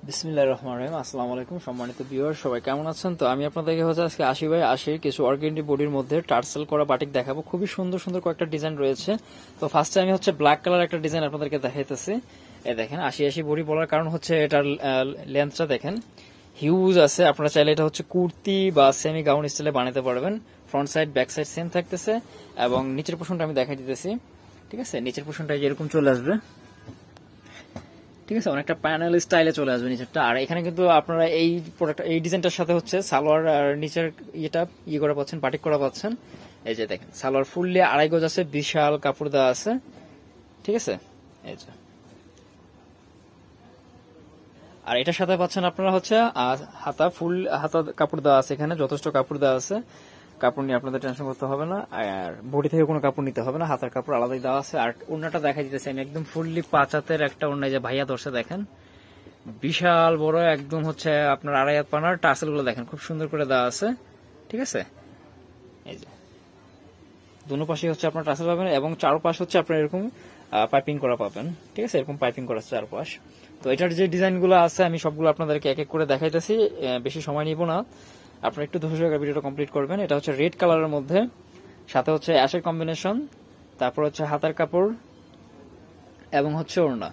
বিসমিল্লাহির রহমানির রহিম। আসসালামু আলাইকুম সম্মানিত ভিউয়ার, সবাই কেমন আছেন? তো আমি আপনাদেরকে আজকে 80x80 কিছু অর্গেন্ডি বডির মধ্যে টার্সেল করা বাটিক দেখাবো। খুবই সুন্দর সুন্দর কয়েকটা ডিজাইন রয়েছে। তো ফার্স্টে আমি ব্ল্যাক কালার একটা ডিজাইন আপনাদেরকে দেখাইতেছি। এই দেখেন 80x80 বডি বলার কারণ এটার লেন্থটা দেখেন হিউজ আছে। আপনারা চাইলে এটা কুর্তি বা সেমি গাউন স্টাইলে বানাতে পারবেন। Front side back side same থাকতেছে এবং নিচের পোর্শনটা আমি দেখাই দিতেছি। ঠিক আছে, নিচের পোর্শনটা এরকম চলে আসবে। ঠিক আছে, অনেকটা প্যানেল স্টাইলে চলে আসবে নিচেরটা। আর এখানে কিন্তু আপনারা এই প্রোডাক্ট এই ডিজাইনটার সাথে সালোয়ার আর নিচের ইয়েটা করা পাচ্ছেন, বাটিক করা পাচ্ছেন। এই যে দেখেন সালোয়ার ফুললি 2.5 গজ আছে, বিশাল কাপড় দেওয়া আছে। ঠিক আছে, এই যে আর এটার সাথে পাচ্ছেন আপনারা হাতা ফুল হাতা কাপড় দেওয়া আছে। এখানে যথেষ্ট কাপড় দেওয়া আছে, কাপড় নিয়ে আপনাদের টেনশন করতে হবে না। আর বডি থেকে কোনো কাপড় নিতে হবে না, হাতার কাপড় আলাদাই দেওয়া আছে। আর ওড়নাটা দেখাই দিতেছি আমি, একদম ফুললি 5 হাতের একটা ওড়না। যে ভাইয়া ধরছে দেখেন, বিশাল বড়, একদম আপনার 2.5 হাত পানার। টার্সেল গুলো দেখেন খুব সুন্দর করে দেওয়া আছে। ঠিক আছে, এই যে দুনো পাশে আপনার টার্সেল পাবেন এবং চারপাশ আপনার এরকম পাইপিং করা পাবেন। ঠিক আছে, এরকম পাইপিং করা আছে চারপাশ। তো এটার যে ডিজাইন গুলো আছে আমি সবগুলো আপনাদেরকে এক এক করে দেখাইতেছি, বেশি সময় নিব না। আপনারা একটু ধৈর্য সহকারে ভিডিওটা কমপ্লিট করবেন। এটা রেড কালারের মধ্যে, সাথে অ্যাশের কম্বিনেশন, তারপর হাতার কাপড় এবং ওড়না।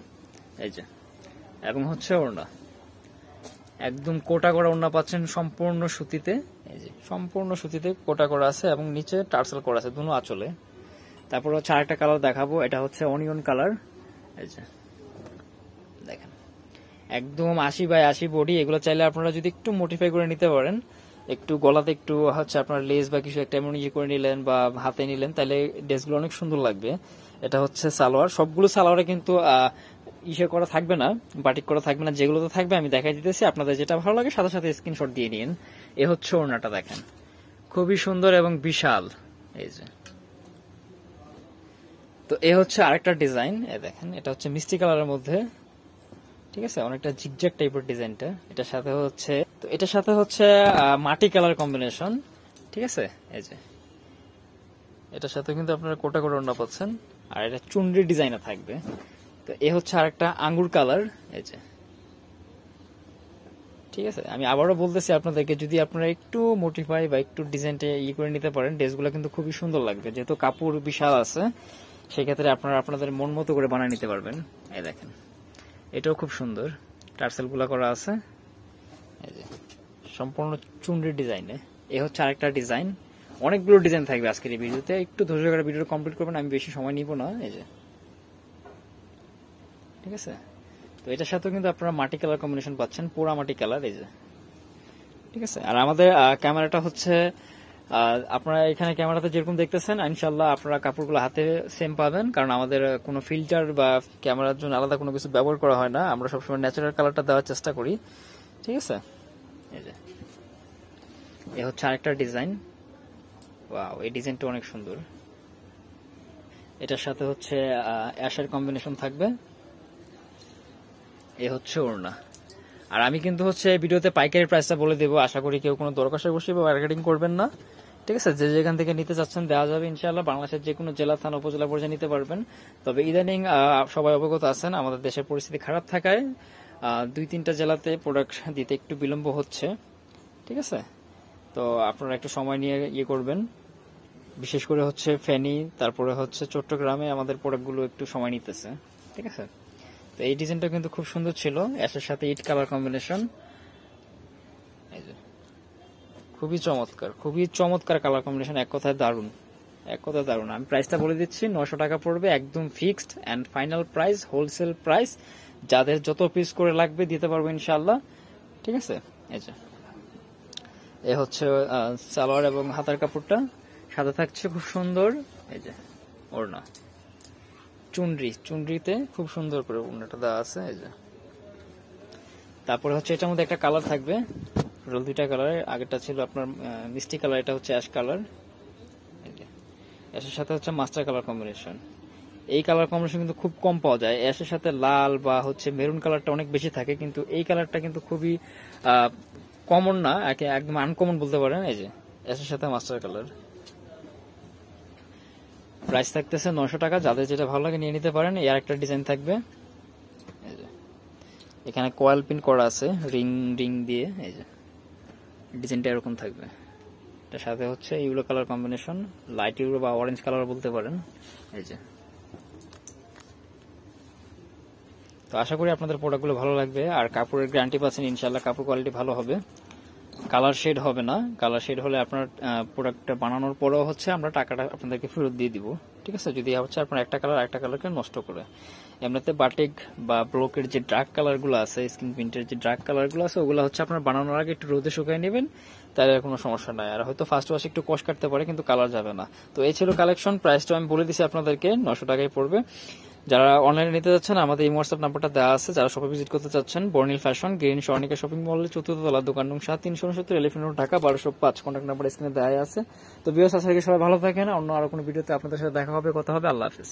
এই যে এবং ওড়না একদম কোটা করা ওড়না পাচ্ছেন, সম্পূর্ণ সুতিতে। এই যে সম্পূর্ণ সুতিতে কোটা করা আছে এবং নিচে টার্সেল করা আছে দুনো আঁচলে। তারপর আরেকটা কালার দেখাবো, এটা অনিয়ন কালার। এই যে দেখেন একদম 80x80 বডি। এগুলো চাইলে আপনারা যদি একটু মডিফাই করে নিতে পারেন, একটু গলাতে একটু আপনার লেস বা কিছু একটা এমন করে নিলেন বা হাতে নিলেন, তাহলে ড্রেসগুলো অনেক সুন্দর লাগবে। এটা সালোয়ার, সবগুলো সালোয়ারে কিন্তু করা থাকবে না, বাটিক করা থাকবে না। যেগুলোতে থাকবে আমি দেখাই দিতেছি, আপনাদের যেটা ভালো লাগে সাথে সাথে স্ক্রিনশট দিয়ে নিন। এ ওড়নাটা দেখেন খুবই সুন্দর এবং বিশাল। এই যে তো এ আরেকটা ডিজাইন, এ দেখেন এটা মিষ্টি কালারের মধ্যে। ঠিক আছে, অনেকটা জিগজ্যাগ টাইপের ডিজাইনটা। এটার সাথে তো এটার সাথে মাটি কালার কম্বিনেশন। ঠিক আছে, এই যে এটার সাথে কিন্তু আপনারা কোটা করে ওড়না পাচ্ছেন। আর এটা চুনরি ডিজাইনে থাকবে। তো এ আরেকটা আঙ্গুর কালার। এই যে ঠিক আছে, আমি আবারও বলতেছি আপনাদেরকে, যদি আপনারা একটু মডিফাই বা একটু ডিজাইনটা করে নিতে পারেন, ড্রেসগুলো কিন্তু খুবই সুন্দর লাগবে। যেহেতু কাপড় বিশাল আছে, সেক্ষেত্রে আপনারা আপনাদের মন মতো করে বানিয়ে নিতে পারবেন। এই দেখেন এটাও খুব সুন্দর, টার্সেল গুলা করা আছে। এই যে সম্পূর্ণ চুনরি ডিজাইনে। এ আরেকটা ডিজাইন। অনেকগুলো ডিজাইন থাকবে আজকের এই ভিডিওতে, একটু ধৈর্য করে ভিডিওটা কমপ্লিট করবেন, আমি বেশি সময় নিব না। এই যে ঠিক আছে, তো এটার সাথে কিন্তু আপনারা মাটি কালার কম্বিনেশন পাচ্ছেন, পোড়া মাটি কালার। এই যে ঠিক আছে, আর আমাদের ক্যামেরাটা আপনারা এখানে ক্যামেরাতে যেরকম দেখতেছেন, ইনশাল্লাহ আপনারা কাপড়গুলো হাতে সেম পাবেন, কারণ আমাদের কোনো ফিল্টার বা ক্যামেরার জন্য আলাদা কোনো কিছু ব্যবহার করা হয় না। আমরা সবসময় ন্যাচারাল কালারটা দেওয়ার চেষ্টা করি। ঠিক আছে, এই যে এ আরেকটা ডিজাইন। ওয়াও, এই ডিজাইনটা অনেক সুন্দর। এটার সাথে অ্যাশের কম্বিনেশন থাকবে। এ ওড়না। আর আমি কিন্তু ভিডিওতে পাইকারি প্রাইসটা বলে দেবো, আশা করি কেউ কোনো দরকার বসে বা মার্কেটিং করবেন না। ঠিক আছে, যে যেখান থেকে নিতে চাচ্ছেন দেওয়া যাবে ইনশাআল্লাহ। বাংলাদেশের যে কোনো জেলা, থানা, উপজেলা পর্যায়ে নিতে পারবেন। তবে ইদানিং সবাই অবগত আছেন, আমাদের দেশের পরিস্থিতি খারাপ থাকায় 2-3টা জেলাতে প্রোডাক্ট দিতে একটু বিলম্ব হচ্ছে। ঠিক আছে, তো আপনারা একটু সময় নিয়ে করবেন। বিশেষ করে ফেনী, তারপরে চট্টগ্রামে আমাদের প্রোডাক্টগুলো একটু সময় নিতেছে। ঠিক আছে, তো এই ডিজাইনটা কিন্তু খুব সুন্দর ছিল, অ্যাশের সাথে ইট কালার কম্বিনেশন। খুবই চমৎকার, খুবই চমৎকার কালার কম্বিনেশন। এক কথায় দারুন, এক কথায় দারুন। আমি প্রাইসটা বলে দিচ্ছি, 900 টাকা পড়বে, একদম fixed and final price, wholesale price. যাদের যত পিস করে লাগবে দিতে পারবো ইনশাআল্লাহ। ঠিক আছে, এই যে এ সালোয়ার এবং হাতার কাপড়টা, সাথে থাকছে খুব সুন্দর এই যে ওড়না, চুনরিতে খুব সুন্দর করে ওড়নাটা দেওয়া আছে। এই যে তারপরে এটার মধ্যে একটা কালার থাকবে, টোটাল 2টা কালার। আগেরটা ছিল আপনার মিষ্টি কালার, এটা অ্যাশ কালার। অ্যাশের সাথে মাস্টার কালার কম্বিনেশন। এই কালার কম্বিনেশন কিন্তু খুব কম পাওয়া যায়। অ্যাশের সাথে লাল বা মেরুন কালারটা অনেক বেশি থাকে, কিন্তু এই কালারটা কিন্তু খুবই কমন না, একদম আনকমন বলতে পারেন। এই যে অ্যাশের সাথে মাস্টার কালার, প্রাইস থাকতেছে 900 টাকা। যাদের যেটা ভালো লাগে নিয়ে নিতে পারেন। এর একটা ডিজাইন থাকবে, এখানে কয়েল পিন করা আছে রিং রিং দিয়ে, এই যে ডিজাইনটা এরকম থাকবে। এটার সাথে হচ্ছে yellow colour combination, light yellow বা অরেঞ্জ কালার বলতে পারেন, এই যে। তো আশা করি আপনাদের প্রোডাক্টগুলো ভালো লাগবে, আর কাপড়ের গ্যারান্টি পাচ্ছেন ইনশাআল্লাহ, কাপড় কোয়ালিটি ভালো হবে, কালার শেড হবে না। কালার শেড হলে আপনার প্রোডাক্টটা বানানোর পরেও হচ্ছে আমরা টাকাটা আপনাদেরকে ফেরত দিয়ে দিব, ঠিক আছে, যদি হচ্ছে আপনার একটা কালারকে নষ্ট করে। এমনিতে বাটিক বা ব্লকের যে ডার্ক কালারগুলো আছে, স্কিন প্রিন্টের যে ডার্ক কালারগুলো আছে, ওগুলো হচ্ছে আপনার বানানোর আগে একটু রোদে শুকাই নেবেন, তাহলে কোনো সমস্যা নাই। আর হয়তো ফার্স্ট ওয়াশ একটু কষ কাটতে পারে, কিন্তু কালার যাবে না। তো এই ছিল কালেকশন, প্রাইসটা আমি বলে দিছি আপনাদেরকে, 900 টাকায় পড়বে। যারা অনলাইনে নিতে যাচ্ছেন আমাদের এই হোয়াটসঅ্যাপ নাম্বারটা দেওয়া আছে, যারা শপে ভিজিট করতে চাচ্ছেন বর্নিল ফ্যাশন, গ্রিন স্বর্ণিকা শপিং মলের 4th তলা, দোকান নং 7, 369 elephant road, Dhaka 1205। Contact number স্ক্রিনে দেওয়া আছে। তো ভিউয়ার্স, আজকে সবাই ভালো থাকেন, অন্য আরো কোনো ভিডিওতে আপনাদের সাথে দেখা হবে, কথা হবে। আল্লাহ হাফেজ।